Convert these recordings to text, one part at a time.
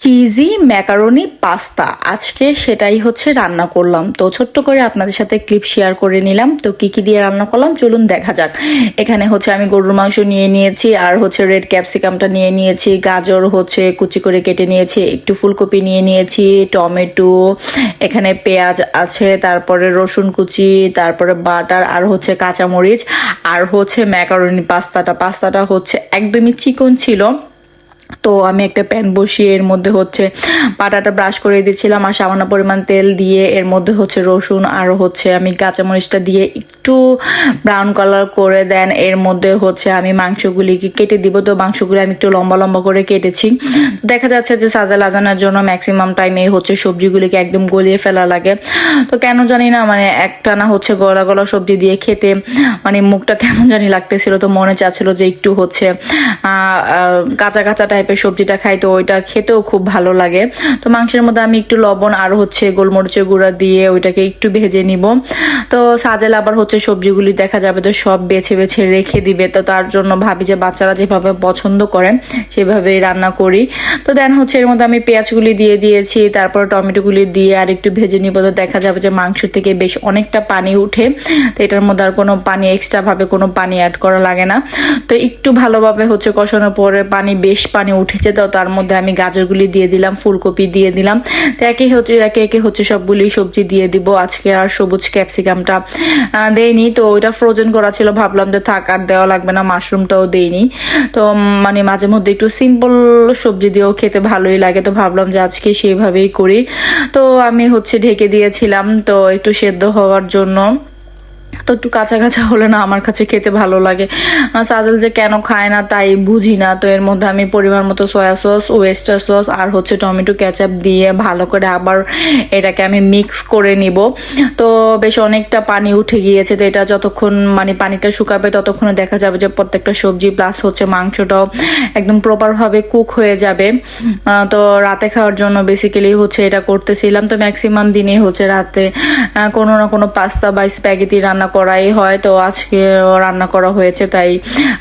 Cheesy macaroni pasta আজকে সেটাই হচ্ছে রান্না করলাম। তো ছোট্ট করে আপনাদের সাথে ক্লিপ শেয়ার করে নিলাম। তো কি কি দিয়ে রান্না করলাম চলুন দেখা যাক। এখানে হচ্ছে আমি গরুর মাংস নিয়ে নিয়েছি, আর হচ্ছে রেড ক্যাপসিকামটা নিয়ে নিয়েছি, গাজর হচ্ছে কুচি করে কেটে নিয়েছি, একটু ফুলকপি নিয়ে নিয়েছি, টমেটো, এখানে পেঁয়াজ আছে, তারপরে রসুন কুচি, তারপরে বাটার, আর হচ্ছে কাঁচামরিচ, আর হচ্ছে ম্যাকারনি পাস্তাটা হচ্ছে একদমই চিকন ছিল। তো আমি একটা প্যান বসিয়ে এর মধ্যে হচ্ছে বাটাটা ব্রাশ করে দিয়েছিলাম, আর সামান্য পরিমাণ তেল দিয়ে এর মধ্যে হচ্ছে রসুন আর হচ্ছে আমি কাঁচামরিচটা দিয়ে একটু ব্রাউন কালার করে দেন এর মধ্যে হচ্ছে আমি মাংসগুলিকে কেটে দিব। তো মাংসগুলি আমি একটু লম্বা লম্বা করে কেটেছি। দেখা যাচ্ছে যে সাজা লাজানোর জন্য ম্যাক্সিমাম টাইমে হচ্ছে সবজিগুলিকে একদম গলিয়ে ফেলা লাগে। তো কেন জানি না মানে একটা না হচ্ছে গলা গলা সবজি দিয়ে খেতে মানে মুখটা কেমন জানি লাগতেছিল। তো মনে চাচ্ছিল যে একটু হচ্ছে কাঁচা কাঁচা টাইপের সবজিটা খাই, তো ওইটা খেতেও খুব ভালো লাগে। তো মাংসের মধ্যে আমি একটু লবণ আর হচ্ছে গোলমরিচের গুঁড়া দিয়ে ওইটাকে একটু ভেজে নিব। তো সাজেল আবার হচ্ছে সবজিগুলি দেখা যাবে তো সব বেছে বেছে রেখে দিবে। তো তার জন্য ভাবি যে বাচ্চারা যেভাবে পছন্দ করেন সেভাবেই রান্না করি। তো দেন হচ্ছে এর মধ্যে আমি পেঁয়াজগুলি দিয়ে দিয়েছি, তারপর টমেটোগুলি দিয়ে আর একটু ভেজে নিব। তো দেখা যাবে যে মাংস থেকে বেশ অনেকটা পানি উঠে। তো এটার মধ্যে আর কোনো পানি এক্সট্রা ভাবে কোনো পানি অ্যাড করা লাগে না। তো একটু ভালোভাবে হচ্ছে কষানোর পরে বেশ পানি উঠেছে। তো তার মধ্যে আমি গাজরগুলি দিয়ে দিলাম, ফুলকপি দিয়ে দিলাম। তো একে একে হচ্ছে সবগুলি সবজি দিয়ে দিব। আজকে আর সবুজ ক্যাপসিকামটা দেইনি, তো ওইটা ফ্রোজেন করা ছিল, ভাবলাম যে থাক আর দেওয়া লাগবে না। মাশরুমটাও দেইনি। তো মানে মাঝে মধ্যে একটু সিম্পল সবজি দিয়েও খেতে ভালোই লাগে, তো ভাবলাম যে আজকে সেইভাবেই করি। তো আমি হচ্ছে ঢেকে দিয়েছিলাম তো একটু সেদ্ধ হওয়ার জন্য। তো একটু কাঁচা কাঁচা হলে না আমার কাছে খেতে ভালো লাগে। সাজেল যে কেন খায় না তাই বুঝি না। তো এর মধ্যে আমি পরিমাণ মতো সয়া সস, ওয়েস্টার সস আর হচ্ছে টমেটো কেচাপ দিয়ে ভালো করে আবার এটাকে আমি মিক্স করে নিব। তো বেশ অনেকটা পানি উঠে গিয়েছে। তো এটা যতক্ষণ মানে পানিটা শুকাবে ততক্ষণে দেখা যাবে যে প্রত্যেকটা সবজি প্লাস হচ্ছে মাংসটাও একদম প্রপারভাবে কুক হয়ে যাবে। তো রাতে খাওয়ার জন্য বেসিক্যালি হচ্ছে এটা করতেছিলাম। তো ম্যাক্সিমাম দিনে হচ্ছে রাতে কোনো না কোনো পাস্তা বা স্প্যাগেটি রান্না করাই হয়। তো আজকে রান্না করা হয়েছে তাই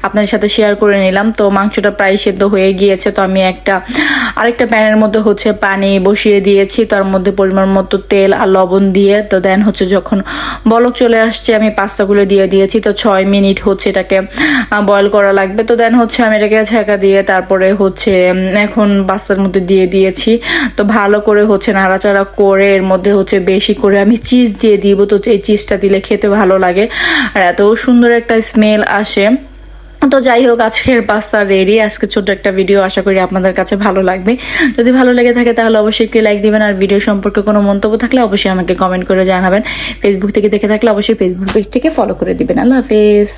আপনাদের সাথে শেয়ার করে নিলাম। তো মাংসটা প্রায় সেদ্ধ হয়ে গিয়েছে। তো আমি আরেকটা প্যানের মধ্যে হচ্ছে পানি বসিয়ে দিয়েছি, তার মধ্যে পরিমাণ মতো তেল আর লবণ দিয়ে। তো দেন হচ্ছে যখন বলক চলে আসছে আমি পাস্তাগুলো দিয়ে দিয়েছি। তো 6 মিনিট হচ্ছে এটাকে বয়েল করা লাগবে। তো দেন হচ্ছে আমি এটাকে ছেঁকা দিয়ে তারপরে হচ্ছে এখন পাস্তার মধ্যে দিয়ে দিয়েছি। তো ভালো করে হচ্ছে নাড়াচাড়া করে এর মধ্যে হচ্ছে বেশি করে আমি চিজ দিয়ে দিব। তো এই চিজটা দিলে খেতে ভালো লাগে আর এত সুন্দর একটা স্মেল আসে। তো যাই হোক, আজকের পাস্তা রেডি। আজকে ছোট একটা ভিডিও, আশা করি আপনাদের কাছে ভালো লাগবে। যদি ভালো লেগে থাকে তাহলে অবশ্যই একটি লাইক দিবেন, আর ভিডিও সম্পর্কে কোনো মন্তব্য থাকলে অবশ্যই আমাকে কমেন্ট করে জানাবেন। ফেসবুক থেকে দেখে থাকলে অবশ্যই ফেসবুক পেজটিকে ফলো করে দিবেন। আল্লাহ হাফেজ।